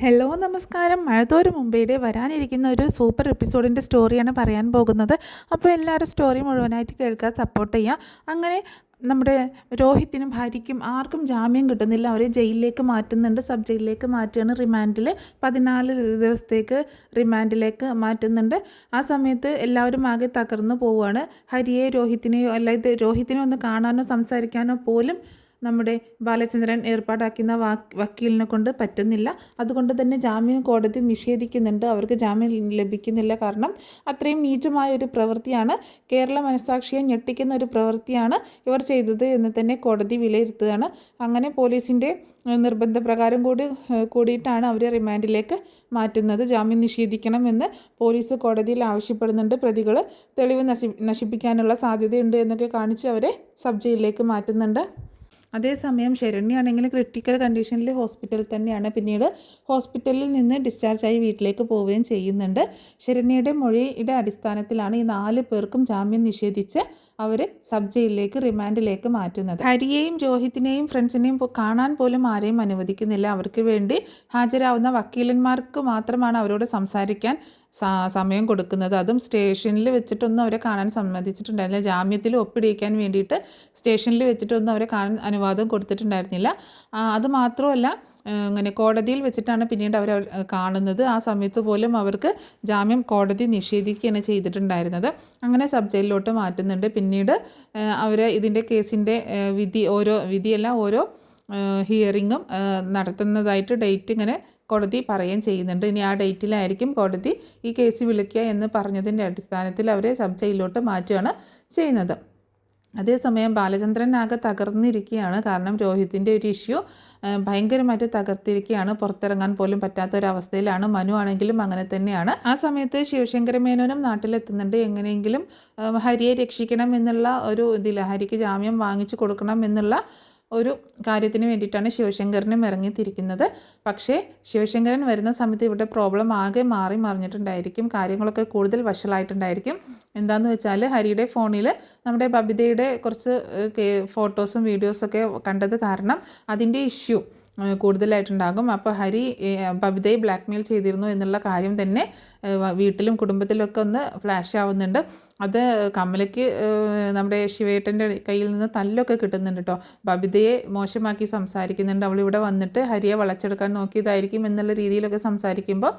Hello നമസ്കാരം. മഴത്തോരു മുമ്പേടെ വരാനിരിക്കുന്ന ഒരു സൂപ്പർ എപ്പിസോഡിൻ്റെ സ്റ്റോറിയാണ് പറയാൻ പോകുന്നത്. അപ്പോൾ എല്ലാവരും സ്റ്റോറി മുഴുവനായിട്ട് കേൾക്കാൻ സപ്പോർട്ട് ചെയ്യുക. അങ്ങനെ നമ്മുടെ രോഹിത്തിനും ഭാര്യയ്ക്കും ആർക്കും ജാമ്യം കിട്ടുന്നില്ല. അവരെ ജയിലിലേക്ക് മാറ്റുന്നുണ്ട്. സബ് ജയിലിലേക്ക് മാറ്റുകയാണ്. റിമാൻഡിൽ 14 ദിവസത്തേക്ക് റിമാൻഡിലേക്ക് മാറ്റുന്നുണ്ട്. ആ സമയത്ത് എല്ലാവരും ആകെ തകർന്നു പോവുകയാണ്. ഹരിയെ രോഹിത്തിനെയോ അല്ലാതെ രോഹിത്തിനെ ഒന്ന് കാണാനോ സംസാരിക്കാനോ പോലും നമ്മുടെ ബാലചന്ദ്രൻ ഏർപ്പാടാക്കുന്ന വക്കീലിനെ കൊണ്ട് പറ്റുന്നില്ല. അതുകൊണ്ട് തന്നെ ജാമ്യം കോടതി നിഷേധിക്കുന്നുണ്ട്. അവർക്ക് ജാമ്യം ലഭിക്കുന്നില്ല. കാരണം അത്രയും നീചമായ ഒരു പ്രവൃത്തിയാണ്, കേരള മനസ്സാക്ഷിയെ ഞെട്ടിക്കുന്ന ഒരു പ്രവൃത്തിയാണ് ഇവർ ചെയ്തത് എന്ന് തന്നെ കോടതി വിലയിരുത്തുകയാണ്. അങ്ങനെ പോലീസിൻ്റെ നിർബന്ധപ്രകാരം കൂടിയിട്ടാണ് അവരെ റിമാൻഡിലേക്ക് മാറ്റുന്നത്. ജാമ്യം നിഷേധിക്കണമെന്ന് പോലീസ് കോടതിയിൽ ആവശ്യപ്പെടുന്നുണ്ട്. പ്രതികൾ തെളിവ് നശിപ്പിക്കാനുള്ള സാധ്യതയുണ്ട് എന്നൊക്കെ കാണിച്ച് അവരെ സബ് ജയിലിലേക്ക് മാറ്റുന്നുണ്ട്. അതേസമയം ശരണ്യാണെങ്കിൽ ക്രിട്ടിക്കൽ കണ്ടീഷനിൽ ഹോസ്പിറ്റലിൽ തന്നെയാണ്. പിന്നീട് ഹോസ്പിറ്റലിൽ നിന്ന് ഡിസ്ചാർജായി വീട്ടിലേക്ക് പോവുകയും ചെയ്യുന്നുണ്ട്. ശരണ്യയുടെ മൊഴിയുടെ അടിസ്ഥാനത്തിലാണ് ഈ 4 പേർക്കും ജാമ്യം നിഷേധിച്ച് അവർ സബ് ജയിലിലേക്ക് റിമാൻഡിലേക്ക് മാറ്റുന്നത്. ഹരിയെയും രോഹിത്തിനെയും ഫ്രണ്ട്സിനെയും കാണാൻ പോലും ആരെയും അനുവദിക്കുന്നില്ല. അവർക്ക് വേണ്ടി ഹാജരാവുന്ന വക്കീലന്മാർക്ക് മാത്രമാണ് അവരോട് സംസാരിക്കാൻ സമയം കൊടുക്കുന്നത്. അതും സ്റ്റേഷനിൽ വെച്ചിട്ടൊന്നും അവരെ കാണാൻ സമ്മതിച്ചിട്ടുണ്ടായിരുന്നില്ല. ജാമ്യത്തിൽ ഒപ്പിടിയിക്കാൻ വേണ്ടിയിട്ട് സ്റ്റേഷനിൽ വെച്ചിട്ടൊന്നും അവരെ കാണാൻ അനുവാദം കൊടുത്തിട്ടുണ്ടായിരുന്നില്ല. അതുമാത്രമല്ല, അങ്ങനെ കോടതിയിൽ വെച്ചിട്ടാണ് പിന്നീട് അവർ കാണുന്നത്. ആ സമയത്ത് പോലും അവർക്ക് ജാമ്യം കോടതി നിഷേധിക്കുകയാണ് ചെയ്തിട്ടുണ്ടായിരുന്നത്. അങ്ങനെ സബ് ജയിലിലോട്ട് മാറ്റുന്നുണ്ട്. പിന്നീട് അവർ ഇതിൻ്റെ കേസിൻ്റെ ഓരോ ഹിയറിങ്ങും നടത്തുന്നതായിട്ട് ഡേറ്റ് ഇങ്ങനെ കോടതി പറയുകയും ചെയ്യുന്നുണ്ട്. ഇനി ആ ഡേറ്റിലായിരിക്കും കോടതി ഈ കേസ് വിളിക്കുക എന്ന് പറഞ്ഞതിൻ്റെ അടിസ്ഥാനത്തിൽ അവരെ സബ് ജയിലിലോട്ട് മാറ്റുകയാണ് ചെയ്യുന്നത്. അതേസമയം ബാലചന്ദ്രൻ ആകെ തകർന്നിരിക്കുകയാണ്. കാരണം രോഹിത്തിൻ്റെ ഒരു ഇഷ്യൂ ഭയങ്കരമായിട്ട് തകർത്തിരിക്കുകയാണ്. പുറത്തിറങ്ങാൻ പോലും പറ്റാത്തൊരവസ്ഥയിലാണ്. മനു ആണെങ്കിലും അങ്ങനെ തന്നെയാണ്. ആ സമയത്ത് ശിവശങ്കര മേനോനും നാട്ടിലെത്തുന്നുണ്ട്. എങ്ങനെയെങ്കിലും ഹരിയെ രക്ഷിക്കണം എന്നുള്ള ഒരു ഇതിൽ, ഹരിക്ക് ജാമ്യം വാങ്ങിച്ചു കൊടുക്കണം എന്നുള്ള ഒരു കാര്യത്തിന് വേണ്ടിയിട്ടാണ് ശിവശങ്കരനും ഇറങ്ങിത്തിരിക്കുന്നത്. പക്ഷേ ശിവശങ്കരൻ വരുന്ന സമയത്ത് ഇവിടെ പ്രോബ്ലം ആകെ മാറി മറിഞ്ഞിട്ടുണ്ടായിരിക്കും. കാര്യങ്ങളൊക്കെ കൂടുതൽ വഷളായിട്ടുണ്ടായിരിക്കും. എന്താണെന്ന് വെച്ചാൽ ഹരിയുടെ ഫോണിൽ നമ്മുടെ ബബിതയുടെ കുറച്ച് ഫോട്ടോസും വീഡിയോസൊക്കെ കണ്ടത് കാരണം അതിൻ്റെ ഇഷ്യൂ കൂടുതലായിട്ടുണ്ടാകും. അപ്പോൾ ഹരി ബബിതയെ ബ്ലാക്ക്മെയിൽ ചെയ്തിരുന്നു എന്നുള്ള കാര്യം തന്നെ വീട്ടിലും കുടുംബത്തിലൊക്കെ ഒന്ന് ഫ്ലാഷ് ആവുന്നുണ്ട്. അത് കമലയ്ക്ക് നമ്മുടെ ശിവേട്ടൻ്റെ കയ്യിൽ നിന്ന് തല്ലൊക്കെ കിട്ടുന്നുണ്ട് കേട്ടോ. ബബിതയെ മോശമാക്കി സംസാരിക്കുന്നുണ്ട്. അവളിവിടെ വന്നിട്ട് ഹരിയെ വളച്ചെടുക്കാൻ നോക്കിയതായിരിക്കും എന്നുള്ള രീതിയിലൊക്കെ സംസാരിക്കുമ്പോൾ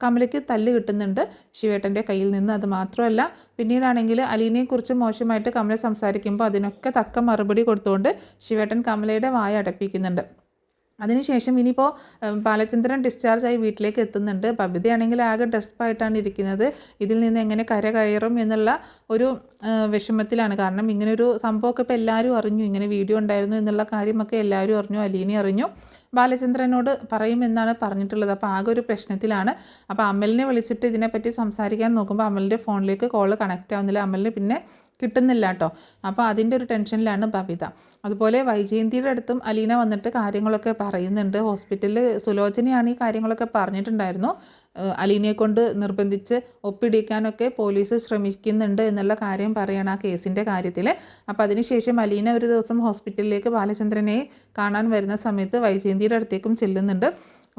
കമലയ്ക്ക് തല്ല് കിട്ടുന്നുണ്ട് ശിവേട്ടൻ്റെ കയ്യിൽ നിന്ന്. അത് മാത്രമല്ല, പിന്നീടാണെങ്കിൽ അലീനയെക്കുറിച്ച് മോശമായിട്ട് കമല സംസാരിക്കുമ്പോൾ അതിനൊക്കെ തക്ക മറുപടി കൊടുത്തുകൊണ്ട് ശിവേട്ടൻ കമലയുടെ വായ അടപ്പിക്കുന്നുണ്ട്. അതിനുശേഷം ഇനിയിപ്പോൾ ബാലചന്ദ്രൻ ഡിസ്ചാർജായി വീട്ടിലേക്ക് എത്തുന്നുണ്ട്. ബബിതയാണെങ്കിൽ ആകെ ഡെസ്പായിട്ടാണ് ഇരിക്കുന്നത്. ഇതിൽ നിന്ന് എങ്ങനെ കയറും എന്നുള്ള ഒരു വിഷമത്തിലാണ്. കാരണം ഇങ്ങനൊരു സംഭവമൊക്കെ ഇപ്പോൾ എല്ലാവരും അറിഞ്ഞു. ഇങ്ങനെ വീഡിയോ ഉണ്ടായിരുന്നു എന്നുള്ള കാര്യമൊക്കെ എല്ലാവരും അറിഞ്ഞു. അലീന അറിഞ്ഞു. ബാലചന്ദ്രനോട് പറയുമെന്നാണ് പറഞ്ഞിട്ടുള്ളത്. അപ്പോൾ ആകെ ഒരു പ്രശ്നത്തിലാണ്. അപ്പോൾ അമലിനെ വിളിച്ചിട്ട് ഇതിനെപ്പറ്റി സംസാരിക്കാൻ നോക്കുമ്പോൾ അമലിൻ്റെ ഫോണിലേക്ക് കോൾ കണക്റ്റ് ആവുന്നില്ല. അമലിന് പിന്നെ കിട്ടുന്നില്ല കേട്ടോ. അപ്പോൾ അതിൻ്റെ ഒരു ടെൻഷനിലാണ് ബബിത. അതുപോലെ വൈജയന്തിയുടെ അടുത്തും അലീന വന്നിട്ട് കാര്യങ്ങളൊക്കെ പറയുന്നുണ്ട്. ഹോസ്പിറ്റലിൽ സുലോചനയാണ് ഈ കാര്യങ്ങളൊക്കെ പറഞ്ഞിട്ടുണ്ടായിരുന്നു. അലീനയെ കൊണ്ട് നിർബന്ധിച്ച് ഒപ്പിടിക്കാനൊക്കെ പോലീസ് ശ്രമിക്കുന്നുണ്ട് എന്നുള്ള കാര്യം പറയണം ആ കേസിൻ്റെ കാര്യത്തിൽ. അപ്പോൾ അതിനുശേഷം അലീന ഒരു ദിവസം ഹോസ്പിറ്റലിലേക്ക് ബാലചന്ദ്രനെ കാണാൻ വരുന്ന സമയത്ത് വൈജയന്തിയുടെ അടുത്തേക്കും ചെല്ലുന്നുണ്ട്.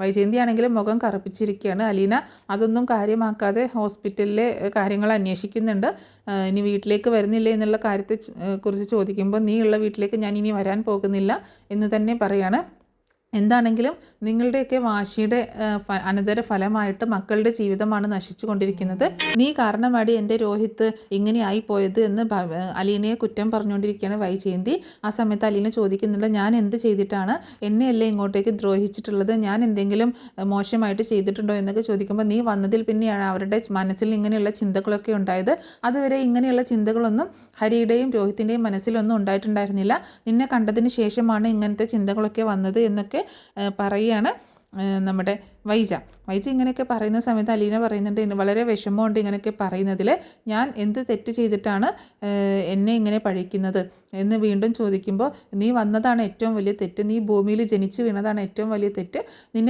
വൈജയന്തി ആണെങ്കിലും മുഖം കറുപ്പിച്ചിരിക്കുകയാണ്. അലീന അതൊന്നും കാര്യമാക്കാതെ ഹോസ്പിറ്റലിലെ കാര്യങ്ങൾ അന്വേഷിക്കുന്നുണ്ട്. ഇനി വീട്ടിലേക്ക് വരുന്നില്ല എന്നുള്ള കാര്യത്തെ കുറിച്ച് ചോദിക്കുമ്പോൾ നീ ഉള്ള വീട്ടിലേക്ക് ഞാൻ ഇനി വരാൻ പോകുന്നില്ല എന്ന് തന്നെ പറയാണ്. എന്താണെങ്കിലും നിങ്ങളുടെയൊക്കെ വാശിയുടെ അനന്തര ഫലമായിട്ട് മക്കളുടെ ജീവിതമാണ് നശിച്ചു കൊണ്ടിരിക്കുന്നത്. നീ കാരണമാടി എൻ്റെ രോഹിത്ത് ഇങ്ങനെയായി പോയത് എന്ന് അലീനയെ കുറ്റം പറഞ്ഞുകൊണ്ടിരിക്കുകയാണ് വൈജയന്തി. ആ സമയത്ത് അലീന ചോദിക്കുന്നുണ്ട്, ഞാൻ എന്ത് ചെയ്തിട്ടാണ് എന്നെയല്ലേ ഇങ്ങോട്ടേക്ക് ദ്രോഹിച്ചിട്ടുള്ളത്? ഞാൻ എന്തെങ്കിലും മോശമായിട്ട് ചെയ്തിട്ടുണ്ടോ എന്നൊക്കെ ചോദിക്കുമ്പോൾ നീ വന്നതിൽ പിന്നെയാണ് അവരുടെ മനസ്സിൽ ഇങ്ങനെയുള്ള ചിന്തകളൊക്കെ ഉണ്ടായത്. അതുവരെ ഇങ്ങനെയുള്ള ചിന്തകളൊന്നും ഹരിയുടെയും രോഹിത്തിൻ്റെയും മനസ്സിലൊന്നും ഉണ്ടായിട്ടുണ്ടായിരുന്നില്ല. നിന്നെ കണ്ടതിന് ശേഷമാണ് ഇങ്ങനത്തെ ചിന്തകളൊക്കെ വന്നത് എന്നൊക്കെ പറയുകയാണ് നമ്മുടെ വൈജ ഇങ്ങനെയൊക്കെ പറയുന്ന സമയത്ത് അലീന പറയുന്നുണ്ട്, വളരെ വിഷമമുണ്ട് ഇങ്ങനെയൊക്കെ പറയുന്നതിൽ. ഞാൻ എന്ത് തെറ്റ് ചെയ്തിട്ടാണ് എന്നെ ഇങ്ങനെ പഴിക്കുന്നത് എന്ന് വീണ്ടും ചോദിക്കുമ്പോൾ നീ വന്നതാണ് ഏറ്റവും വലിയ തെറ്റ്. നീ ഭൂമിയിൽ ജനിച്ചു വീണതാണ് ഏറ്റവും വലിയ തെറ്റ്.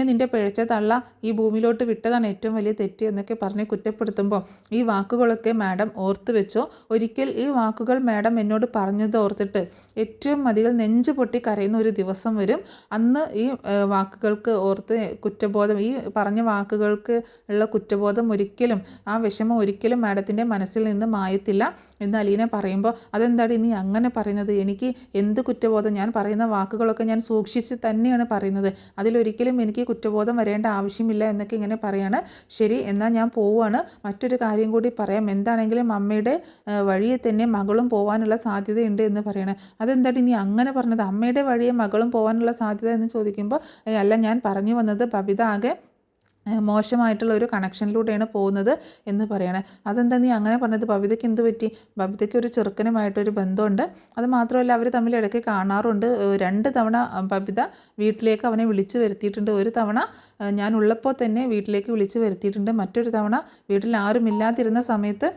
നിന്റെ പിഴച്ച തള്ള ഈ ഭൂമിയിലോട്ട് വിട്ടതാണ് ഏറ്റവും വലിയ തെറ്റ് എന്നൊക്കെ പറഞ്ഞ് കുറ്റപ്പെടുത്തുമ്പോൾ ഈ വാക്കുകളൊക്കെ മാഡം ഓർത്ത് വെച്ചോ. ഒരിക്കൽ ഈ വാക്കുകൾ മാഡം എന്നോട് പറഞ്ഞത് ഓർത്തിട്ട് ഏറ്റവും അധികം നെഞ്ചു പൊട്ടി കരയുന്ന ഒരു ദിവസം വരും. അന്ന് ഈ വാക്കുകൾക്ക് ഓർത്ത് മുഖത്ത് കുറ്റബോധം, ഈ പറഞ്ഞ വാക്കുകൾക്ക് ഉള്ള കുറ്റബോധം ഒരിക്കലും, ആ വിഷമം ഒരിക്കലും മാഡത്തിൻ്റെ മനസ്സിൽ നിന്ന് മായത്തില്ല എന്ന് അലീന പറയുമ്പോൾ, അതെന്താണ് നീ അങ്ങനെ പറയുന്നത്? എനിക്ക് എന്ത് കുറ്റബോധം? ഞാൻ പറയുന്ന വാക്കുകളൊക്കെ ഞാൻ സൂക്ഷിച്ച് തന്നെയാണ് പറയുന്നത്, അതിലൊരിക്കലും എനിക്ക് കുറ്റബോധം വരേണ്ട ആവശ്യമില്ല എന്നൊക്കെ ഇങ്ങനെ പറയാണ്. ശരി, എന്നാൽ ഞാൻ പോവുകയാണ്. മറ്റൊരു കാര്യം കൂടി പറയാം, എന്താണെങ്കിലും അമ്മയുടെ വഴിയെ തന്നെ മകളും പോകാനുള്ള സാധ്യതയുണ്ട് എന്ന് പറയണേ. അതെന്താണ് നീ അങ്ങനെ പറഞ്ഞത്? അമ്മയുടെ വഴിയെ മകളും പോകാനുള്ള സാധ്യത എന്ന് ചോദിക്കുമ്പോൾ, അല്ല, ഞാൻ പറഞ്ഞു വന്നത് ബബിത ആകെ മോശമായിട്ടുള്ള ഒരു കണക്ഷനിലൂടെയാണ് പോകുന്നത് എന്ന് പറയണേ. അതെന്താ നീ അങ്ങനെ പറഞ്ഞത്? ബബിതയ്ക്ക് എന്ത് പറ്റി? ബബിതയ്ക്ക് ഒരു ചെറുക്കനുമായിട്ടൊരു ബന്ധമുണ്ട്. അത് മാത്രമല്ല അവർ തമ്മിൽ ഇടയ്ക്ക് കാണാറുണ്ട്. 2 തവണ ബബിത വീട്ടിലേക്ക് അവനെ വിളിച്ചു വരുത്തിയിട്ടുണ്ട്. ഒരു തവണ ഞാൻ ഉള്ളപ്പോൾ തന്നെ വീട്ടിലേക്ക് വിളിച്ചു വരുത്തിയിട്ടുണ്ട്. മറ്റൊരു തവണ വീട്ടിൽ ആരുമില്ലാതിരുന്ന സമയത്ത്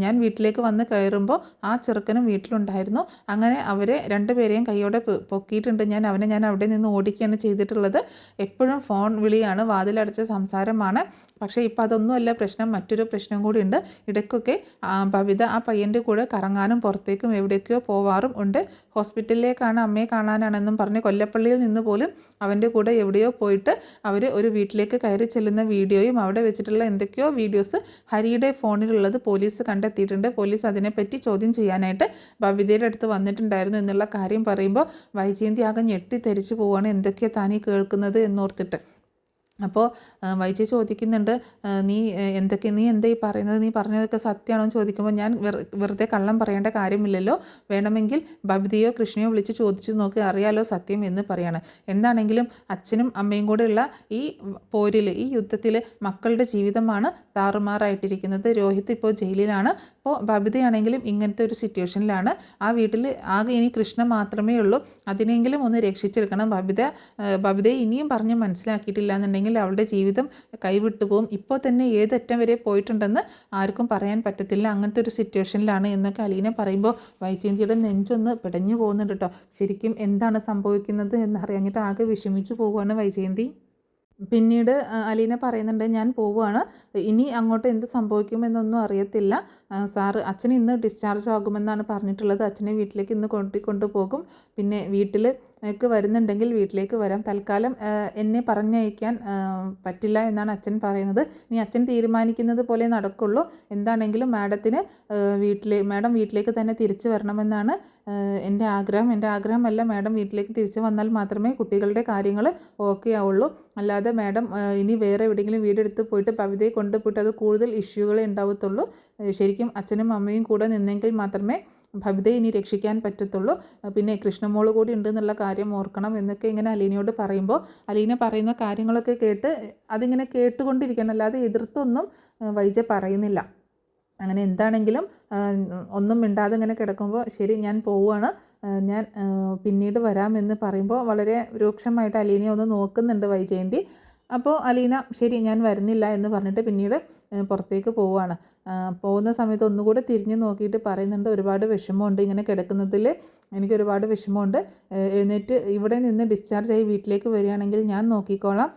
ഞാൻ വീട്ടിലേക്ക് വന്ന് കയറുമ്പോൾ ആ ചെറുക്കനും വീട്ടിലുണ്ടായിരുന്നു. അങ്ങനെ അവരെ 2 പേരെയും കൈയോടെ പൊക്കിയിട്ടുണ്ട്. ഞാൻ അവിടെ നിന്ന് ഓടിക്കുകയാണ് ചെയ്തിട്ടുള്ളത്. എപ്പോഴും ഫോൺ വിളിയാണ്, വാതിലടച്ച സംസാരമാണ്. പക്ഷേ ഇപ്പോൾ അതൊന്നുമല്ല പ്രശ്നം, മറ്റൊരു പ്രശ്നം കൂടിയുണ്ട്. ഇടയ്ക്കൊക്കെ ബബിത ആ പയ്യൻ്റെ കൂടെ കറങ്ങാനും പുറത്തേക്കും എവിടേക്കോ പോവാറും ഉണ്ട്. ഹോസ്പിറ്റലിലേക്കാണ്, അമ്മയെ കാണാനാണെന്നും പറഞ്ഞ് കൊല്ലപ്പള്ളിയിൽ നിന്ന് പോലും അവൻ്റെ കൂടെ എവിടെയോ പോയിട്ട് അവർ ഒരു വീട്ടിലേക്ക് കയറി ചെല്ലുന്ന വീഡിയോയും അവിടെ വെച്ചിട്ടുള്ള എന്തൊക്കെയോ വീഡിയോസ് ഹരിയുടെ ഫോണിലുള്ളത് പോലീസ് കണ്ടെത്തിയിട്ടുണ്ട്. പോലീസ് അതിനെപ്പറ്റി ചോദ്യം ചെയ്യാനായിട്ട് ബബിതയുടെ അടുത്ത് വന്നിട്ടുണ്ടായിരുന്നു എന്നുള്ള കാര്യം പറയുമ്പോൾ വൈജയന്തി ആകെ ഞെട്ടിത്തെറിച്ച് പോവുകയാണ്. എന്തൊക്കെയാണ് താനീ കേൾക്കുന്നത് എന്നോർത്തിട്ട്. അപ്പോൾ വൈജയ് ചോദിക്കുന്നുണ്ട്, നീ എന്താ ഈ പറയുന്നത്? നീ പറഞ്ഞതൊക്കെ സത്യമാണോ എന്ന് ചോദിക്കുമ്പോൾ, ഞാൻ വെറുതെ കള്ളം പറയേണ്ട കാര്യമില്ലല്ലോ, വേണമെങ്കിൽ ബബിതയോ കൃഷ്ണയോ വിളിച്ച് ചോദിച്ചു നോക്കി, അറിയാലോ സത്യം എന്ന് പറയാണ്. എന്താണെങ്കിലും അച്ഛനും അമ്മയും കൂടെയുള്ള ഈ പോരിൽ, ഈ യുദ്ധത്തിൽ മക്കളുടെ ജീവിതമാണ് താറുമാറായിട്ടിരിക്കുന്നത്. രോഹിത് ഇപ്പോൾ ജയിലിലാണ്. അപ്പോൾ ബബിതയാണെങ്കിലും ഇങ്ങനത്തെ ഒരു സിറ്റുവേഷനിലാണ്. ആ വീട്ടിൽ ആകെ ഇനി കൃഷ്ണ മാത്രമേ ഉള്ളൂ. അതിനെങ്കിലും ഒന്ന് രക്ഷിച്ചെടുക്കണം. ബബിതയെ ഇനിയും പറഞ്ഞ് മനസ്സിലാക്കിയിട്ടില്ല എന്നുണ്ടെങ്കിൽ അവളുടെ ജീവിതം കൈവിട്ടു പോകും. ഇപ്പോൾ തന്നെ ഏതറ്റം വരെ പോയിട്ടുണ്ടെന്ന് ആർക്കും പറയാൻ പറ്റത്തില്ല. അങ്ങനത്തെ ഒരു സിറ്റുവേഷനിലാണ് എന്നൊക്കെ അലീന പറയുമ്പോൾ വൈജയന്തിയുടെ നെഞ്ചൊന്ന് പിടഞ്ഞു പോകുന്നുണ്ട് കേട്ടോ. ശരിക്കും എന്താണ് സംഭവിക്കുന്നത് എന്നറിയാഞ്ഞിട്ട് ആകെ വിഷമിച്ചു പോവുകയാണ് വൈജയന്തി. പിന്നീട് അലീന പറയുന്നുണ്ട്, ഞാൻ പോവുകയാണ്, ഇനി അങ്ങോട്ട് എന്ത് സംഭവിക്കുമെന്നൊന്നും അറിയത്തില്ല. അച്ഛൻ ഇന്ന് ഡിസ്ചാർജ് ആകുമെന്നാണ് പറഞ്ഞിട്ടുള്ളത്. അച്ഛനെ വീട്ടിലേക്ക് ഇന്ന് കൊണ്ടുപോകും. പിന്നെ വീട്ടിലേക്ക് വരുന്നുണ്ടെങ്കിൽ വീട്ടിലേക്ക് വരാം. തൽക്കാലം എന്നെ പറഞ്ഞയക്കാൻ പറ്റില്ല എന്നാണ് അച്ഛൻ പറയുന്നത്. ഇനി അച്ഛൻ തീരുമാനിക്കുന്നത് പോലെ നടക്കുള്ളൂ. എന്താണെങ്കിലും മാഡം വീട്ടിലേക്ക് തന്നെ തിരിച്ചു വരണമെന്നാണ് എൻ്റെ ആഗ്രഹം. എൻ്റെ ആഗ്രഹമല്ല, മാഡം വീട്ടിലേക്ക് തിരിച്ചു വന്നാൽ മാത്രമേ കുട്ടികളുടെ കാര്യങ്ങൾ ഓക്കെ ആവുള്ളൂ. അല്ലാതെ മാഡം ഇനി വേറെ എവിടെയെങ്കിലും വീടെടുത്ത് പോയിട്ട് ബബിതയെ കൊണ്ടുപോയിട്ട് അത് കൂടുതൽ ഇഷ്യൂകളെ ഉണ്ടാവത്തുള്ളൂ. ശരിക്കും അച്ഛനും അമ്മയും കൂടെ നിന്നെങ്കിൽ മാത്രമേ ബബിതയെ ഇനി രക്ഷിക്കാൻ പറ്റത്തുള്ളൂ. പിന്നെ കൃഷ്ണമോള് കൂടി ഉണ്ടെന്നുള്ള കാര്യം ഓർക്കണം എന്നൊക്കെ ഇങ്ങനെ അലീനയോട് പറയുമ്പോൾ, അലീന പറയുന്ന കാര്യങ്ങളൊക്കെ കേട്ട് അതിങ്ങനെ കേട്ടുകൊണ്ടിരിക്കണം, അല്ലാതെ എതിർത്തൊന്നും വൈജയ് പറയുന്നില്ല. അങ്ങനെ എന്താണെങ്കിലും ഒന്നും മിണ്ടാതെ ഇങ്ങനെ കിടക്കുമ്പോൾ, ശരി ഞാൻ പോവുകയാണ്, ഞാൻ പിന്നീട് വരാമെന്ന് പറയുമ്പോൾ വളരെ രൂക്ഷമായിട്ട് അലീനയെ ഒന്ന് നോക്കുന്നുണ്ട് വൈജയന്തി. അപ്പോൾ അലീന ശരി ഞാൻ വരുന്നില്ല എന്ന് പറഞ്ഞിട്ട് പിന്നീട് പുറത്തേക്ക് പോവുകയാണ്. പോകുന്ന സമയത്ത് ഒന്നുകൂടെ തിരിഞ്ഞ് നോക്കിയിട്ട് പറയുന്നുണ്ട്, ഒരുപാട് വിഷമമുണ്ട് ഇങ്ങനെ കിടക്കുന്നതിൽ, എനിക്കൊരുപാട് വിഷമമുണ്ട്. എഴുന്നേറ്റ് ഇവിടെ നിന്ന് ഡിസ്ചാർജ് ആയി വീട്ടിലേക്ക് വരികയാണെങ്കിൽ ഞാൻ നോക്കിക്കോളാം.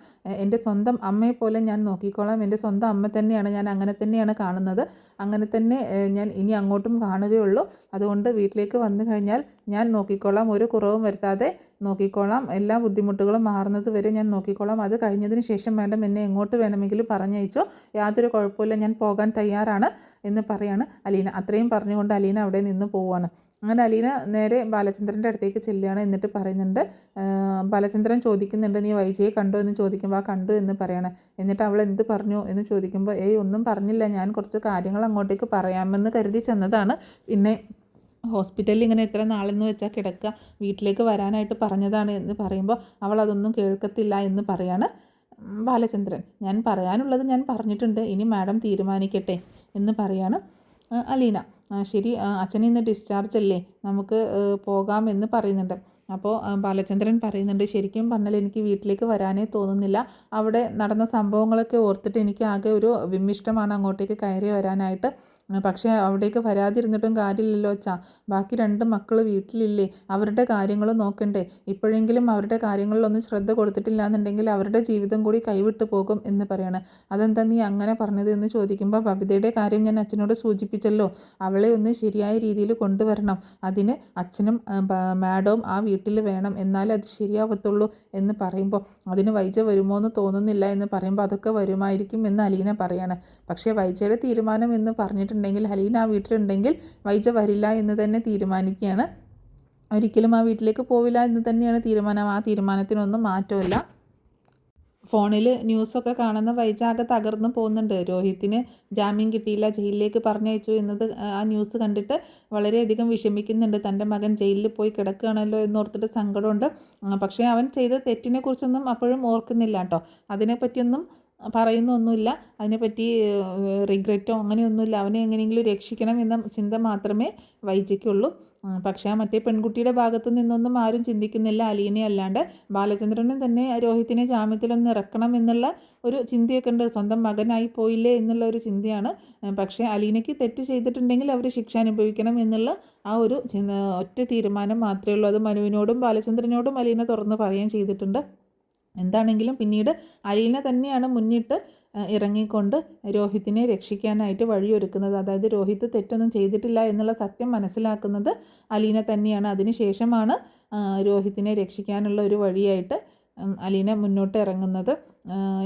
എൻ്റെ സ്വന്തം അമ്മയെ പോലെ ഞാൻ നോക്കിക്കോളാം. എൻ്റെ സ്വന്തം അമ്മ തന്നെയാണ്, ഞാൻ അങ്ങനെ തന്നെയാണ് കാണുന്നത്. അങ്ങനെ തന്നെ ഞാൻ ഇനി അങ്ങോട്ടും കാണുകയുള്ളൂ. അതുകൊണ്ട് വീട്ടിലേക്ക് വന്നു കഴിഞ്ഞാൽ ഞാൻ നോക്കിക്കോളാം, ഒരു കുറവും വരുത്താതെ നോക്കിക്കോളാം. എല്ലാ ബുദ്ധിമുട്ടുകളും മാറുന്നത് വരെ ഞാൻ നോക്കിക്കോളാം. അത് കഴിഞ്ഞതിന് ശേഷം മാഡം എന്നെ എങ്ങോട്ട് വേണമെങ്കിലും പറഞ്ഞയച്ചോ, യാതൊരു കുഴപ്പമില്ല, ഞാൻ പോകാൻ തയ്യാറാണ് എന്ന് പറയാണ് അലീന. അത്രയും പറഞ്ഞുകൊണ്ട് അലീന അവിടെ നിന്ന് പോവുകയാണ്. അങ്ങനെ അലീന നേരെ ബാലചന്ദ്രൻ്റെ അടുത്തേക്ക് ചെല്ലുകയാണ്. എന്നിട്ട് പറയുന്നുണ്ട്, ബാലചന്ദ്രൻ ചോദിക്കുന്നുണ്ട്, നീ വൈജയെ കണ്ടോ എന്ന് ചോദിക്കുമ്പോൾ, കണ്ടു എന്ന് പറയണം. എന്നിട്ട് അവൾ എന്ത് പറഞ്ഞു എന്ന് ചോദിക്കുമ്പോൾ, ഒന്നും പറഞ്ഞില്ല, ഞാൻ കുറച്ച് കാര്യങ്ങൾ അങ്ങോട്ടേക്ക് പറയാമെന്ന് കരുതി ചെന്നതാണ്. പിന്നെ ഹോസ്പിറ്റലിൽ ഇങ്ങനെ എത്ര നാളെന്ന് വെച്ചാൽ കിടക്കുക, വീട്ടിലേക്ക് വരാനായിട്ട് പറഞ്ഞതാണ് എന്ന് പറയുമ്പോൾ അവൾ അതൊന്നും കേൾക്കത്തില്ല എന്ന് പറയാണ് ബാലചന്ദ്രൻ. ഞാൻ പറയാനുള്ളത് ഞാൻ പറഞ്ഞിട്ടുണ്ട്, ഇനി മാഡം തീരുമാനിക്കട്ടെ എന്ന് പറയാണ് അലീന. ശരി, അച്ഛൻ ഇന്ന് ഡിസ്ചാർജ് അല്ലേ, നമുക്ക് പോകാമെന്ന് പറയുന്നുണ്ട്. അപ്പോൾ ബാലചന്ദ്രൻ പറയുന്നുണ്ട്, ശരിക്കും പറഞ്ഞാൽ എനിക്ക് വീട്ടിലേക്ക് വരാനേ തോന്നുന്നില്ല. അവിടെ നടന്ന സംഭവങ്ങളൊക്കെ ഓർത്തിട്ട് എനിക്ക് ആകെ ഒരു വിമ്മിഷ്ടമാണ് അങ്ങോട്ടേക്ക് കയറി വരാനായിട്ട്. പക്ഷേ അവിടേക്ക് വരാതിരുന്നിട്ടും കാര്യമില്ലല്ലോ അച്ഛാ, ബാക്കി 2 മക്കൾ വീട്ടിലില്ലേ, അവരുടെ കാര്യങ്ങൾ നോക്കണ്ടേ, ഇപ്പോഴെങ്കിലും അവരുടെ കാര്യങ്ങളിലൊന്നും ശ്രദ്ധ കൊടുത്തിട്ടില്ല എന്നുണ്ടെങ്കിൽ അവരുടെ ജീവിതം കൂടി കൈവിട്ടു പോകും എന്ന് പറയാണ്. അതെന്താ നീ അങ്ങനെ പറഞ്ഞത് എന്ന് ചോദിക്കുമ്പോൾ, ബബിതയുടെ കാര്യം ഞാൻ അച്ഛനോട് സൂചിപ്പിച്ചല്ലോ, അവളെ ഒന്ന് ശരിയായ രീതിയിൽ കൊണ്ടുവരണം, അതിന് അച്ഛനും മാഡവും ആ വീട്ടിൽ വേണം, എന്നാലേ അത് ശരിയാവത്തുള്ളൂ എന്ന് പറയുമ്പോൾ, അതിന് വൈജ വരുമോ എന്ന് തോന്നുന്നില്ല എന്ന് പറയുമ്പോൾ, അതൊക്കെ വരുമായിരിക്കും എന്ന് അലീന പറയാണ്. പക്ഷേ വൈജയുടെ തീരുമാനം എന്ന് പറഞ്ഞിട്ടുണ്ടെങ്കിൽ, അലീന ആ വീട്ടിലുണ്ടെങ്കിൽ വൈജ വരില്ല എന്ന് തന്നെ തീരുമാനിക്കുകയാണ്. ഒരിക്കലും ആ വീട്ടിലേക്ക് പോവില്ല എന്ന് തന്നെയാണ് തീരുമാനം. ആ തീരുമാനത്തിനൊന്നും മാറ്റമില്ല. ഫോണിൽ ന്യൂസൊക്കെ കാണുന്ന വൈജ ആകെ തകർന്നു പോകുന്നുണ്ട്. രോഹിത്തിന് ജാമ്യം കിട്ടിയില്ല, ജയിലിലേക്ക് പറഞ്ഞയച്ചു എന്നത് ആ ന്യൂസ് കണ്ടിട്ട് വളരെയധികം വിഷമിക്കുന്നുണ്ട്. തൻ്റെ മകൻ ജയിലിൽ പോയി കിടക്കുകയാണല്ലോ എന്നോർത്തിട്ട് സങ്കടമുണ്ട്. പക്ഷേ അവൻ ചെയ്ത തെറ്റിനെ കുറിച്ചൊന്നും അപ്പോഴും ഓർക്കുന്നില്ല കേട്ടോ. അതിനെപ്പറ്റിയൊന്നും പറയുന്നൊന്നുമില്ല. അതിനെപ്പറ്റി റിഗ്രറ്റോ അങ്ങനെയൊന്നുമില്ല. അവനെ എങ്ങനെയെങ്കിലും രക്ഷിക്കണം എന്ന ചിന്ത മാത്രമേ വൈജയ്ക്കുള്ളൂ. പക്ഷേ മറ്റേ പെൺകുട്ടിയുടെ ഭാഗത്തു നിന്നൊന്നും ആരും ചിന്തിക്കുന്നില്ല, അലീനെ അല്ലാണ്ട്. ബാലചന്ദ്രനും തന്നെ രോഹിത്തിനെ ജാമ്യത്തിലൊന്ന് ഇറക്കണം എന്നുള്ള ഒരു ചിന്തയൊക്കെ ഉണ്ട്. സ്വന്തം മകനായി പോയില്ലേ എന്നുള്ള ഒരു ചിന്തയാണ്. പക്ഷേ അലീനയ്ക്ക് തെറ്റ് ചെയ്തിട്ടുണ്ടെങ്കിൽ അവർ ശിക്ഷ അനുഭവിക്കണം എന്നുള്ള ആ ഒരു ഒറ്റ തീരുമാനം മാത്രമേ ഉള്ളൂ. അത് മനുവിനോടും ബാലചന്ദ്രനോടും അലീന തുറന്ന് പറയുകയും ചെയ്തിട്ടുണ്ട്. എന്താണെങ്കിലും പിന്നീട് അലീന തന്നെയാണ് മുന്നിട്ട് ഇറങ്ങിക്കൊണ്ട് രോഹിത്തിനെ രക്ഷിക്കാനായിട്ട് വഴിയൊരുക്കുന്നത്. അതായത് രോഹിത്ത് തെറ്റൊന്നും ചെയ്തിട്ടില്ല എന്നുള്ള സത്യം മനസ്സിലാക്കുന്നത് അലീന തന്നെയാണ്. അതിനുശേഷമാണ് രോഹിത്തിനെ രക്ഷിക്കാനുള്ള ഒരു വഴിയായിട്ട് അലീന മുന്നോട്ട് ഇറങ്ങുന്നത്.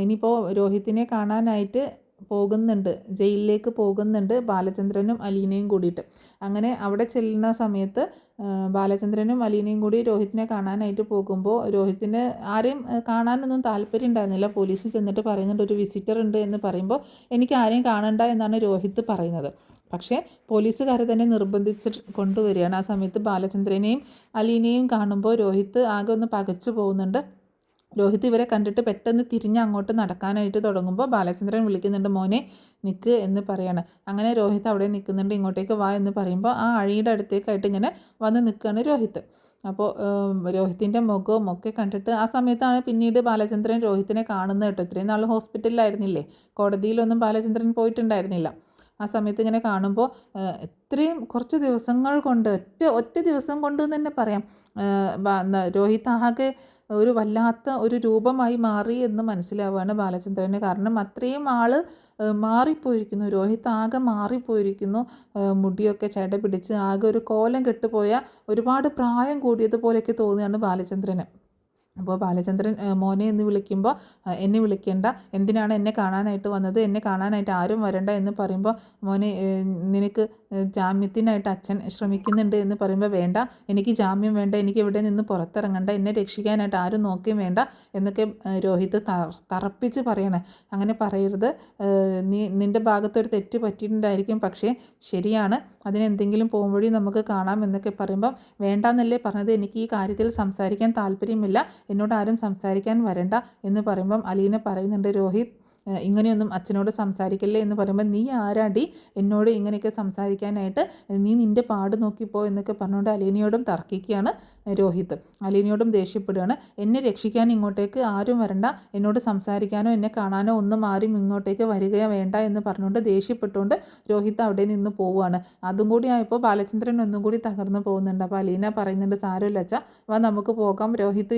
ഇനിയിപ്പോൾ രോഹിത്തിനെ കാണാനായിട്ട് പോകുന്നുണ്ട്, ജയിലിലേക്ക് പോകുന്നുണ്ട് ബാലചന്ദ്രനും അലീനയും കൂടിയിട്ട്. അങ്ങനെ അവിടെ ചെല്ലുന്ന സമയത്ത് ബാലചന്ദ്രനും അലീനയും കൂടി രോഹിത്തിനെ കാണാനായിട്ട് പോകുമ്പോൾ രോഹിത്തിന് ആരെയും കാണാനൊന്നും താല്പര്യം ഉണ്ടായിരുന്നില്ല. പോലീസ് ചെന്നിട്ട് പറയുന്നുണ്ട് ഒരു വിസിറ്റർ ഉണ്ട് എന്ന് പറയുമ്പോൾ, എനിക്ക് ആരെയും കാണണ്ട എന്നാണ് രോഹിത്ത് പറയുന്നത്. പക്ഷേ പോലീസുകാരെ തന്നെ നിർബന്ധിച്ച് കൊണ്ടുവരികയാണ്. ആ സമയത്ത് ബാലചന്ദ്രനെയും അലീനയും കാണുമ്പോൾ രോഹിത്ത് ആകെ ഒന്ന് പകച്ചു പോകുന്നുണ്ട്. രോഹിത് ഇവരെ കണ്ടിട്ട് പെട്ടെന്ന് തിരിഞ്ഞ് അങ്ങോട്ട് നടക്കാനായിട്ട് തുടങ്ങുമ്പോൾ ബാലചന്ദ്രൻ വിളിക്കുന്നുണ്ട്, മോനെ നിൽക്ക് എന്ന് പറയാണ്. അങ്ങനെ രോഹിത് അവിടെ നിൽക്കുന്നുണ്ട്. ഇങ്ങോട്ടേക്ക് വാ എന്ന് പറയുമ്പോൾ ആ അഴിയുടെ അടുത്തേക്കായിട്ട് ഇങ്ങനെ വന്ന് നിൽക്കുകയാണ് രോഹിത്. അപ്പോൾ രോഹിത്തിൻ്റെ മുഖവും ഒക്കെ കണ്ടിട്ട് ആ സമയത്താണ് പിന്നീട് ബാലചന്ദ്രൻ രോഹിത്തിനെ കാണുന്നത് കേട്ടോ. ഇത്രയും നാൾ ഹോസ്പിറ്റലിലായിരുന്നില്ലേ, കോടതിയിലൊന്നും ബാലചന്ദ്രൻ പോയിട്ടുണ്ടായിരുന്നില്ല. ആ സമയത്ത് ഇങ്ങനെ കാണുമ്പോൾ എത്രയും കുറച്ച് ദിവസങ്ങൾ കൊണ്ട് ഒറ്റ ദിവസം കൊണ്ട് തന്നെ പറയാം, രോഹിത് ആകെ ഒരു വല്ലാത്ത ഒരു രൂപമായി മാറി എന്ന് മനസ്സിലാവുകയാണ് ബാലചന്ദ്രന്. കാരണം അത്രയും ആൾ മാറിപ്പോയിരിക്കുന്നു, രോഹിത് ആകെ മാറിപ്പോയിരിക്കുന്നു. മുടിയൊക്കെ ചെട പിടിച്ച് ആകെ ഒരു കോലം കെട്ടുപോയ, ഒരുപാട് പ്രായം കൂടിയതുപോലെയൊക്കെ തോന്നുകയാണ് ബാലചന്ദ്രന്. അപ്പോൾ ബാലചന്ദ്രൻ മോനെ എന്ന് വിളിക്കുമ്പോൾ, എന്നെ വിളിക്കേണ്ട, എന്തിനാണ് എന്നെ കാണാനായിട്ട് വന്നത്, എന്നെ കാണാനായിട്ട് ആരും വരണ്ട എന്ന് പറയുമ്പോൾ, മോനെ നിനക്ക് ജാമ്യത്തിനായിട്ട് അച്ഛൻ ശ്രമിക്കുന്നുണ്ട് എന്ന് പറയുമ്പോൾ, വേണ്ട എനിക്ക് ജാമ്യം വേണ്ട, എനിക്ക് ഇവിടെ നിന്ന് പുറത്തിറങ്ങണ്ട, എന്നെ രക്ഷിക്കാനായിട്ട് ആരും നോക്കുകയും വേണ്ട എന്നൊക്കെ രോഹിത് തറപ്പിച്ച് പറയണേ. അങ്ങനെ പറയരുത്, നിൻ്റെ ഭാഗത്തൊരു തെറ്റ് പറ്റിയിട്ടുണ്ടായിരിക്കും, പക്ഷേ ശരിയാണ്, അതിനെന്തെങ്കിലും പോകുംവഴി നമുക്ക് കാണാം എന്നൊക്കെ പറയുമ്പം, വേണ്ടാന്നല്ലേ പറഞ്ഞത്, എനിക്ക് ഈ കാര്യത്തിൽ സംസാരിക്കാൻ താല്പര്യമില്ല, എന്നോട് ആരും സംസാരിക്കാൻ വരണ്ട എന്ന് പറയുമ്പം അലീന പറയുന്നുണ്ട്, രോഹിത് ഇങ്ങനെയൊന്നും അച്ഛനോട് സംസാരിക്കല്ലേ എന്ന് പറയുമ്പോൾ, നീ ആരാടി എന്നോട് ഇങ്ങനെയൊക്കെ സംസാരിക്കാനായിട്ട്, നീ നിൻ്റെ പാട് നോക്കിപ്പോ എന്നൊക്കെ പറഞ്ഞുകൊണ്ട് അലീനയോടും തർക്കിക്കുകയാണ് രോഹിത്. അലീനയോടും ദേഷ്യപ്പെടുകയാണ്. എന്നെ രക്ഷിക്കാൻ ഇങ്ങോട്ടേക്ക് ആരും വരണ്ട, എന്നോട് സംസാരിക്കാനോ എന്നെ കാണാനോ ഒന്നും ആരും ഇങ്ങോട്ടേക്ക് വരികയോ വേണ്ട എന്ന് പറഞ്ഞുകൊണ്ട് ദേഷ്യപ്പെട്ടുകൊണ്ട് രോഹിത് അവിടെ നിന്ന് പോവുകയാണ്. അതും കൂടി ആയപ്പോൾ ബാലചന്ദ്രൻ ഒന്നും കൂടി തകർന്നു പോകുന്നുണ്ട്. അപ്പോൾ അലീന പറയുന്നുണ്ട്, സാരമില്ല അച്ഛാ, വാ നമുക്ക് പോകാം, രോഹിത്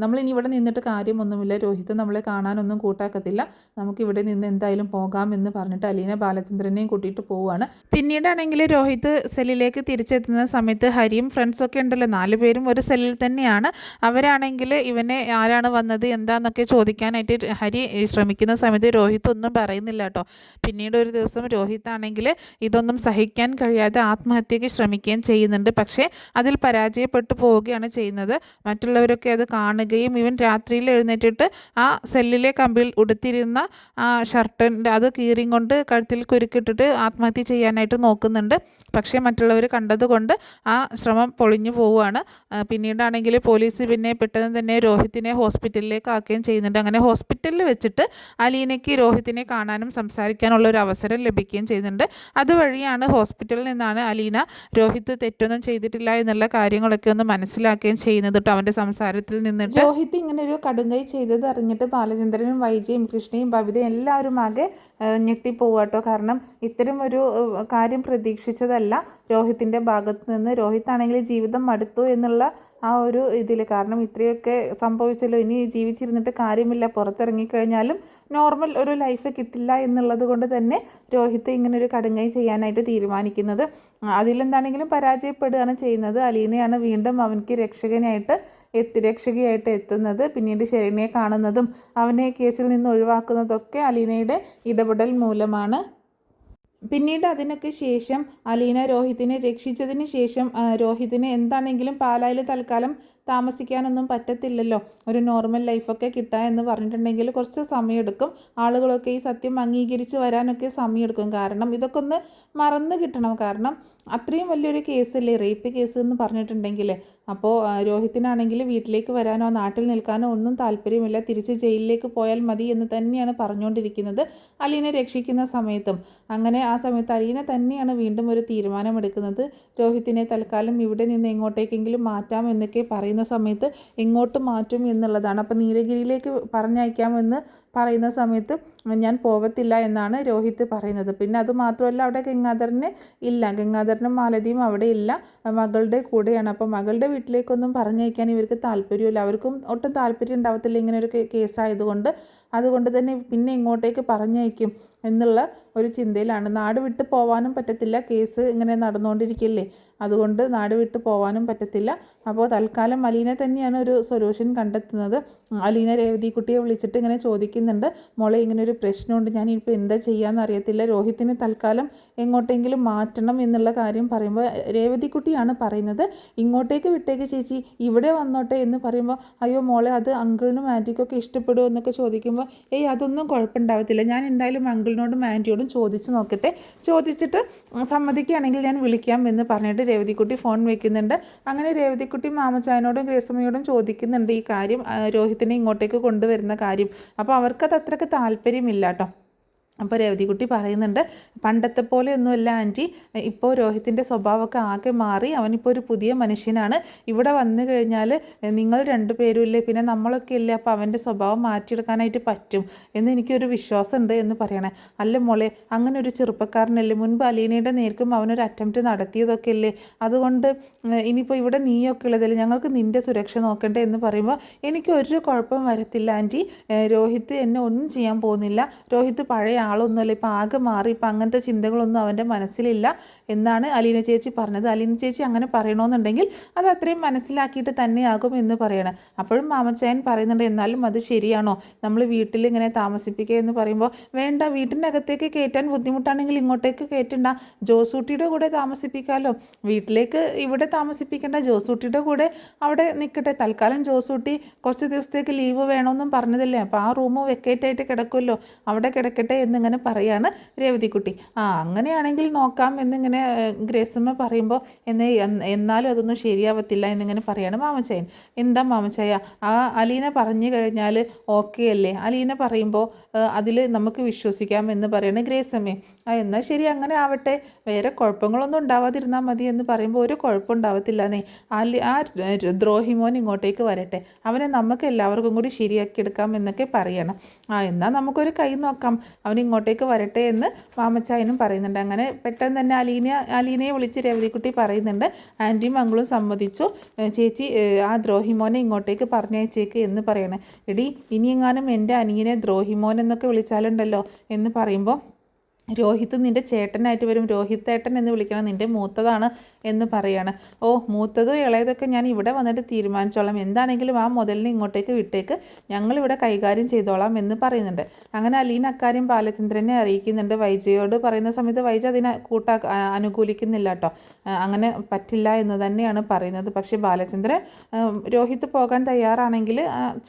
നമ്മളിനി ഇവിടെ നിന്നിട്ട് കാര്യമൊന്നുമില്ല, രോഹിത് നമ്മളെ കാണാനൊന്നും കൂട്ടാക്കത്തില്ല, നമുക്കിവിടെ നിന്ന് എന്തായാലും പോകാം എന്ന് പറഞ്ഞിട്ട് അലീന ബാലചന്ദ്രനെയും കൂട്ടിയിട്ട് പോവുകയാണ്. പിന്നീടാണെങ്കിൽ രോഹിത് സെല്ലിലേക്ക് തിരിച്ചെത്തുന്ന സമയത്ത് ഹരിയും ഫ്രണ്ട്സൊക്കെ ഉണ്ടല്ലോ, 4 പേരും ഒരു സെല്ലിൽ തന്നെയാണ്. അവരാണെങ്കിൽ ഇവനെ ആരാണ് വന്നത് എന്താണെന്നൊക്കെ ചോദിക്കാനായിട്ട് ഹരി ശ്രമിക്കുന്ന സമയത്ത് രോഹിത് ഒന്നും പറയുന്നില്ല കേട്ടോ. പിന്നീട് ഒരു ദിവസം രോഹിത് ആണെങ്കിൽ ഇതൊന്നും സഹിക്കാൻ കഴിയാതെ ആത്മഹത്യയ്ക്ക് ശ്രമിക്കുകയും ചെയ്യുന്നുണ്ട്. പക്ഷേ അതിൽ പരാജയപ്പെട്ടു പോവുകയാണ് ചെയ്യുന്നത്. മറ്റുള്ളവരൊക്കെ അത് കാണുകയും ഇവൻ രാത്രിയിൽ എഴുന്നേറ്റിട്ട് ആ സെല്ലിലെ കമ്പിൽ ഉടുത്തിരുന്ന ആ ഷർട്ടിൻ്റെ അത് കീറിയും കൊണ്ട് കഴുത്തിൽ കുരുക്കിട്ടിട്ട് ആത്മഹത്യ ചെയ്യാനായിട്ട് നോക്കുന്നുണ്ട്. പക്ഷേ മറ്റുള്ളവർ കണ്ടതുകൊണ്ട് ആ ശ്രമം പൊളിഞ്ഞു പോവുകയാണ്. പിന്നീടാണെങ്കിൽ പോലീസ് പിന്നെ പെട്ടെന്ന് തന്നെ രോഹിത്തിനെ ഹോസ്പിറ്റലിലേക്ക് ആക്കുകയും ചെയ്യുന്നുണ്ട്. അങ്ങനെ ഹോസ്പിറ്റലിൽ വെച്ചിട്ട് അലീനയ്ക്ക് രോഹിത്തിനെ കാണാനും സംസാരിക്കാനുള്ള ഒരു അവസരം ലഭിക്കുകയും ചെയ്യുന്നുണ്ട്. അതുവഴിയാണ് ഹോസ്പിറ്റലിൽ നിന്നാണ് അലീന രോഹിത്ത് തെറ്റൊന്നും ചെയ്തിട്ടില്ല എന്നുള്ള കാര്യങ്ങളൊക്കെ ഒന്ന് മനസ്സിലാക്കുകയും ചെയ്യുന്നത് കേട്ടോ, അവൻ്റെ സംസാരത്തിൽ നിന്നിട്ട്. രോഹിത് ഇങ്ങനെ ഒരു കടുങ്കൈ ചെയ്തത് അറിഞ്ഞിട്ട് ബാലചന്ദ്രനും വൈജയും കൃഷ്ണയും ബബിതയും എല്ലാവരും ആകെ ഞെട്ടിപ്പോവാട്ടോ. കാരണം ഇത്തരം ഒരു കാര്യം പ്രതീക്ഷിച്ചതല്ല രോഹിത്തിൻ്റെ ഭാഗത്ത് നിന്ന്. രോഹിത് ആണെങ്കിൽ ജീവിതം മടുത്തു എന്നുള്ള ആ ഒരു ഇതിൽ, കാരണം ഇത്രയൊക്കെ സംഭവിച്ചല്ലോ, ഇനി ജീവിച്ചിരുന്നിട്ട് കാര്യമില്ല, പുറത്തിറങ്ങിക്കഴിഞ്ഞാലും നോർമൽ ഒരു ലൈഫ് കിട്ടില്ല എന്നുള്ളത് കൊണ്ട് തന്നെ രോഹിത് ഇങ്ങനെ ഒരു കടുങ്കൈ ചെയ്യാനായിട്ട് തീരുമാനിക്കുന്നത്. അതിലെന്താണെങ്കിലും പരാജയപ്പെടുകയാണ് ചെയ്യുന്നത്. അലീനയാണ് വീണ്ടും അവൻക്ക് രക്ഷകയായിട്ട് എത്തുന്നത്. പിന്നീട് ശരണ്യെ കാണുന്നതും അവനെ കേസിൽ നിന്ന് ഒഴിവാക്കുന്നതൊക്കെ അലീനയുടെ ഇടപെടൽ മൂലമാണ്. പിന്നീട് അതിനൊക്കെ ശേഷം അലീന രോഹിത്തിനെ രക്ഷിച്ചതിന് ശേഷം രോഹിതിന് എന്താണെങ്കിലും പാലായിൽ തൽക്കാലം താമസിക്കാനൊന്നും പറ്റത്തില്ലല്ലോ, ഒരു നോർമൽ ലൈഫൊക്കെ കിട്ടുക എന്ന് പറഞ്ഞിട്ടുണ്ടെങ്കിൽ കുറച്ച് സമയമെടുക്കും. ആളുകളൊക്കെ ഈ സത്യം അംഗീകരിച്ച് വരാനൊക്കെ സമയമെടുക്കും. കാരണം ഇതൊക്കെ ഒന്ന് മറന്ന് കിട്ടണം. കാരണം അത്രയും വലിയൊരു കേസല്ലേ, റേപ്പ് കേസ് എന്ന് പറഞ്ഞിട്ടുണ്ടെങ്കിൽ. അപ്പോൾ രോഹിത്തിനാണെങ്കിൽ വീട്ടിലേക്ക് വരാനോ നാട്ടിൽ നിൽക്കാനോ ഒന്നും താല്പര്യമില്ല, തിരിച്ച് ജയിലിലേക്ക് പോയാൽ മതി എന്ന് തന്നെയാണ് പറഞ്ഞുകൊണ്ടിരിക്കുന്നത് അലീനെ രക്ഷിക്കുന്ന സമയത്തും. അങ്ങനെ ആ സമയത്ത് അലീന തന്നെയാണ് വീണ്ടും ഒരു തീരുമാനമെടുക്കുന്നത്. രോഹിത്തിനെ തൽക്കാലം ഇവിടെ നിന്ന് എങ്ങോട്ടേക്കെങ്കിലും മാറ്റാം എന്നൊക്കെ പറയുന്ന സമയത്ത് എങ്ങോട്ട് മാറ്റും എന്നുള്ളതാണ്. അപ്പോൾ നീലഗിരിയിലേക്ക് പറഞ്ഞയക്കാമെന്ന് പറയുന്ന സമയത്ത് ഞാൻ പോകത്തില്ല എന്നാണ് രോഹിത് പറയുന്നത്. പിന്നെ അത് മാത്രമല്ല, അവിടെ ഗംഗാധരനും മാലതിയും അവിടെ ഇല്ല, മകളുടെ കൂടെയാണ്. അപ്പോൾ മകളുടെ വീട്ടിലേക്കൊന്നും പറഞ്ഞയക്കാൻ ഇവർക്ക് താല്പര്യമില്ല, അവർക്കും ഒട്ടും താല്പര്യം ഉണ്ടാവത്തില്ല ഇങ്ങനെ ഒരു കേസായതുകൊണ്ട്. അതുകൊണ്ട് തന്നെ പിന്നെ ഇങ്ങോട്ടേക്ക് പറഞ്ഞയക്കും എന്നുള്ള ഒരു ചിന്തയിലാണ്. നാട് വിട്ട് പോകാനും പറ്റത്തില്ല, കേസ് ഇങ്ങനെ നടന്നുകൊണ്ടിരിക്കില്ലേ, അതുകൊണ്ട് നാട് വിട്ട് പോകാനും പറ്റത്തില്ല. അപ്പോൾ തൽക്കാലം അലീന തന്നെയാണ് ഒരു സൊല്യൂഷൻ കണ്ടെത്തുന്നത്. അലീന രേവതിക്കുട്ടിയെ വിളിച്ചിട്ട് ഇങ്ങനെ ചോദിക്കുന്നുണ്ട്, മോളെ ഇങ്ങനെ ഒരു പ്രശ്നമുണ്ട്, ഞാനിപ്പോൾ എന്താ ചെയ്യാമെന്ന് അറിയത്തില്ല, രോഹിത്തിനെ തൽക്കാലം എങ്ങോട്ടെങ്കിലും മാറ്റണം എന്നുള്ള കാര്യം പറയുമ്പോൾ രേവതിക്കുട്ടിയാണ് പറയുന്നത്, ഇങ്ങോട്ടേക്ക് വിട്ടേക്ക് ചേച്ചി, ഇവിടെ വന്നോട്ടെ എന്ന് പറയുമ്പോൾ, അയ്യോ മോളെ അത് അങ്കിളിനും ആൻറ്റിക്കൊക്കെ ഇഷ്ടപ്പെടുമോ എന്നൊക്കെ ചോദിക്കുമ്പോൾ, അതൊന്നും കുഴപ്പമുണ്ടാവത്തില്ല, ഞാൻ എന്തായാലും അങ്കിളിനോടും ആൻറ്റിയോടും ചോദിച്ച് നോക്കട്ടെ, ചോദിച്ചിട്ട് സമ്മതിക്കുകയാണെങ്കിൽ ഞാൻ വിളിക്കാം എന്ന് പറഞ്ഞിട്ട് രേവതിക്കുട്ടി ഫോൺ വയ്ക്കുന്നുണ്ട്. അങ്ങനെ രേവതിക്കുട്ടി മാമച്ചായനോടും ഗ്രേസമ്മയോടും ചോദിക്കുന്നുണ്ട് ഈ കാര്യം, രോഹിത്തിനെ ഇങ്ങോട്ടേക്ക് കൊണ്ടുവരുന്ന കാര്യം. അപ്പോൾ അവർക്കത് അത്രയ്ക്ക് താല്പര്യമില്ല കേട്ടോ. അപ്പോൾ രേവതിക്കുട്ടി പറയുന്നുണ്ട്, പണ്ടത്തെ പോലെ ഒന്നുമല്ല ആൻറ്റി, ഇപ്പോൾ രോഹിത്തിൻ്റെ സ്വഭാവമൊക്കെ ആകെ മാറി, അവനിപ്പോൾ ഒരു പുതിയ മനുഷ്യനാണ്, ഇവിടെ വന്നു കഴിഞ്ഞാൽ നിങ്ങൾ രണ്ടുപേരും ഇല്ലേ, പിന്നെ നമ്മളൊക്കെ ഇല്ലേ, അപ്പോൾ അവൻ്റെ സ്വഭാവം മാറ്റിയെടുക്കാനായിട്ട് പറ്റും എന്ന് എനിക്കൊരു വിശ്വാസമുണ്ട് എന്ന് പറയണേ. അല്ല മോളെ, അങ്ങനെ ഒരു ചെറുപ്പക്കാരനല്ലേ, മുൻപ് അലീനയുടെ നേർക്കും അവനൊരു അറ്റംപ്റ്റ് നടത്തിയതൊക്കെ അല്ലേ, അതുകൊണ്ട് ഇനിയിപ്പോൾ ഇവിടെ നീയൊക്കെ ഉള്ളതല്ലേ, ഞങ്ങൾക്ക് നിൻ്റെ സുരക്ഷ നോക്കണ്ടേ എന്ന് പറയുമ്പോൾ, എനിക്കൊരു കുഴപ്പം വരത്തില്ല ആൻറ്റി, രോഹിത് എന്നെ ഒന്നും ചെയ്യാൻ പോകുന്നില്ല, രോഹിത് പഴയ ആളൊന്നുമല്ല, ഇപ്പം ആകെ മാറി, ഇപ്പം അങ്ങനത്തെ ചിന്തകളൊന്നും അവൻ്റെ മനസ്സിലില്ല എന്നാണ് അലീന ചേച്ചി പറഞ്ഞത്. അലീന ചേച്ചി അങ്ങനെ പറയണമെന്നുണ്ടെങ്കിൽ അത് അത്രയും മനസ്സിലാക്കിയിട്ട് തന്നെയാകും എന്ന് പറയണം. അപ്പോഴും മാമച്ചായൻ പറയുന്നുണ്ട്, എന്നാലും അത് ശരിയാണോ, നമ്മൾ വീട്ടിൽ ഇങ്ങനെ താമസിപ്പിക്കുക എന്ന് പറയുമ്പോൾ, വേണ്ട, വീട്ടിനകത്തേക്ക് കയറ്റാൻ ബുദ്ധിമുട്ടാണെങ്കിൽ ഇങ്ങോട്ടേക്ക് കയറ്റണ്ട, ജോസൂട്ടിയുടെ കൂടെ താമസിപ്പിക്കാമല്ലോ, വീട്ടിലേക്ക് ഇവിടെ താമസിപ്പിക്കേണ്ട, ജോസൂട്ടിയുടെ കൂടെ അവിടെ നിൽക്കട്ടെ, തൽക്കാലം ജോസൂട്ടി കുറച്ച് ദിവസത്തേക്ക് ലീവ് വേണമെന്നും പറഞ്ഞതല്ലേ, അപ്പോൾ ആ റൂം വെക്കേറ്റ് ആയിട്ട് കിടക്കുമല്ലോ, അവിടെ കിടക്കട്ടെ എന്നിങ്ങനെ പറയാണ് രേവതിക്കുട്ടി. അങ്ങനെയാണെങ്കിൽ നോക്കാം എന്നിങ്ങനെ ഗ്രേസമ്മ പറയുമ്പോൾ, എന്നാലും അതൊന്നും ശരിയാവത്തില്ല എന്നിങ്ങനെ പറയാണ് മാമച്ചായൻ. എന്താ മാമച്ചായ, ആ അലീന പറഞ്ഞു കഴിഞ്ഞാൽ ഓക്കെ അല്ലേ, അലീന പറയുമ്പോൾ അതിൽ നമുക്ക് വിശ്വസിക്കാം എന്ന് പറയണ ഗ്രേസമ്മേ. എന്നാൽ ശരി, അങ്ങനെ ആവട്ടെ, വേറെ കുഴപ്പങ്ങളൊന്നും ഉണ്ടാവാതിരുന്നാൽ മതി എന്ന് പറയുമ്പോൾ, ഒരു കുഴപ്പം ഉണ്ടാവത്തില്ലെന്നേ, ആ ദ്രോഹിമോൻ ഇങ്ങോട്ടേക്ക് വരട്ടെ, അവനെ നമുക്ക് എല്ലാവർക്കും കൂടി ശരിയാക്കി എടുക്കാം എന്നൊക്കെ പറയണം. എന്നാൽ നമുക്കൊരു കൈ നോക്കാം, അവൻ ഇങ്ങോട്ടേക്ക് വരട്ടെ എന്ന് മാമച്ചായനും പറയുന്നുണ്ട്. അങ്ങനെ പെട്ടെന്ന് തന്നെ അലീനയെ വിളിച്ച് രേവതിക്കുട്ടി പറയുന്നുണ്ട്, ആൻറ്റിയും അങ്കിളും സമ്മതിച്ചു, ചേച്ചി ആ ദ്രോഹിമോനെ ഇങ്ങോട്ടേക്ക് പറഞ്ഞയച്ചേക്ക് എന്ന് പറയണേ. എടി, ഇനിയെങ്ങാനും എൻ്റെ അനിയനെ ദ്രോഹിമോൻ എന്നൊക്കെ വിളിച്ചാലുണ്ടല്ലോ എന്ന് പറയുമ്പോൾ, രോഹിത് നിൻ്റെ ചേട്ടനായിട്ട് വരും, രോഹിത് ഏട്ടൻ എന്ന് വിളിക്കണം, നിൻ്റെ മൂത്തതാണ് എന്ന് പറയാണ്. ഓ, മൂത്തതോ ഇളയതൊക്കെ ഞാൻ ഇവിടെ വന്നിട്ട് തീരുമാനിച്ചോളാം, എന്താണെങ്കിലും ആ മുതലിനെ ഇങ്ങോട്ടേക്ക് വിട്ടേക്ക്, ഞങ്ങളിവിടെ കൈകാര്യം ചെയ്തോളാം എന്ന് പറയുന്നുണ്ട്. അങ്ങനെ അലീന അക്കാര്യം ബാലചന്ദ്രനെ അറിയിക്കുന്നുണ്ട്. വൈജയോട് പറയുന്ന സമയത്ത് വൈജ അതിനെ അനുകൂലിക്കുന്നില്ല കേട്ടോ, അങ്ങനെ പറ്റില്ല എന്ന് തന്നെയാണ് പറയുന്നത്. പക്ഷേ ബാലചന്ദ്രൻ രോഹിത് പോകാൻ തയ്യാറാണെങ്കിൽ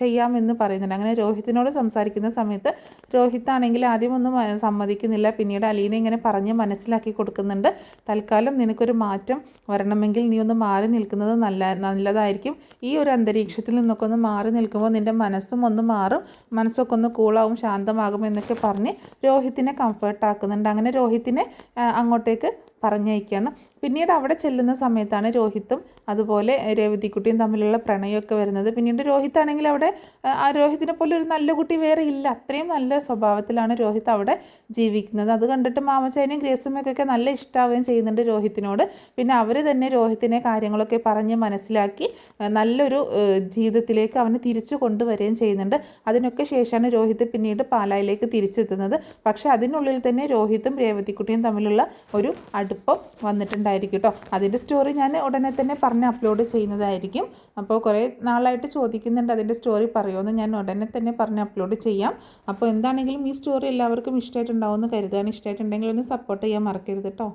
ചെയ്യാമെന്ന് പറയുന്നുണ്ട്. അങ്ങനെ രോഹിത്തിനോട് സംസാരിക്കുന്ന സമയത്ത് രോഹിത്താണെങ്കിൽ ആദ്യമൊന്നും സമ്മതിക്കുന്നില്ല, പിന്നീട് അലീന ഇങ്ങനെ പറഞ്ഞ് മനസ്സിലാക്കി കൊടുക്കുന്നുണ്ട്. തൽക്കാലം നിനക്കൊരു മാറ്റം വരണമെങ്കിൽ നീ ഒന്ന് മാറി നിൽക്കുന്നത് നല്ലതായിരിക്കും, ഈ ഒരു അന്തരീക്ഷത്തിൽ നിന്നൊക്കെ ഒന്ന് മാറി നിൽക്കുമ്പോൾ നിൻ്റെ മനസ്സും ഒന്ന് മാറും, മനസ്സൊക്കെ ഒന്ന് കൂളാവും, ശാന്തമാകും എന്നൊക്കെ പറഞ്ഞ് രോഹിത്തിനെ കംഫർട്ടാക്കുന്നുണ്ട്. അങ്ങനെ രോഹിത്തിനെ അങ്ങോട്ടേക്ക് പറഞ്ഞയക്കുകയാണ്. പിന്നീട് അവിടെ ചെല്ലുന്ന സമയത്താണ് രോഹിത്തും അതുപോലെ രേവതിക്കുട്ടിയും തമ്മിലുള്ള പ്രണയമൊക്കെ വരുന്നത്. പിന്നീട് രോഹിത്താണെങ്കിൽ അവിടെ ആ രോഹിത്തിനെ പോലെ ഒരു നല്ല കുട്ടി വേറെ ഇല്ല, അത്രയും നല്ല സ്വഭാവത്തിലാണ് രോഹിത്ത് അവിടെ ജീവിക്കുന്നത്. അത് കണ്ടിട്ട് മാമച്ചായനും ഗ്രേസമ്മയ്ക്കൊക്കെ നല്ല ഇഷ്ടാവുകയും ചെയ്യുന്നുണ്ട് രോഹിത്തിനോട്. പിന്നെ അവർ തന്നെ രോഹിത്തിനെ കാര്യങ്ങളൊക്കെ പറഞ്ഞ് മനസ്സിലാക്കി നല്ലൊരു ജീവിതത്തിലേക്ക് അവന് തിരിച്ചു കൊണ്ടുവരികയും ചെയ്യുന്നുണ്ട്. അതിനൊക്കെ ശേഷമാണ് രോഹിത്ത് പിന്നീട് പാലായിലേക്ക് തിരിച്ചെത്തുന്നത്. പക്ഷെ അതിനുള്ളിൽ തന്നെ രോഹിത്തും രേവതിക്കുട്ടിയും തമ്മിലുള്ള ഒരു അടുപ്പം വന്നിട്ടുണ്ടായിരിക്കും കേട്ടോ. അതിൻ്റെ സ്റ്റോറി ഞാൻ ഉടനെ തന്നെ പറഞ്ഞ് അപ്ലോഡ് ചെയ്യുന്നതായിരിക്കും. അപ്പോൾ കുറേ നാളായിട്ട് ചോദിക്കുന്നുണ്ട് അതിൻ്റെ സ്റ്റോറി പറയുമെന്ന്, ഞാൻ ഉടനെ തന്നെ പറഞ്ഞ് അപ്ലോഡ് ചെയ്യാം. അപ്പോൾ എന്താണെങ്കിലും ഈ സ്റ്റോറി എല്ലാവർക്കും ഇഷ്ടമായിട്ടുണ്ടാവുമെന്ന് കരുതാൻ, ഇഷ്ടമായിട്ടുണ്ടെങ്കിൽ ഒന്ന് സപ്പോർട്ട് ചെയ്യാൻ മറക്കരുത് കേട്ടോ.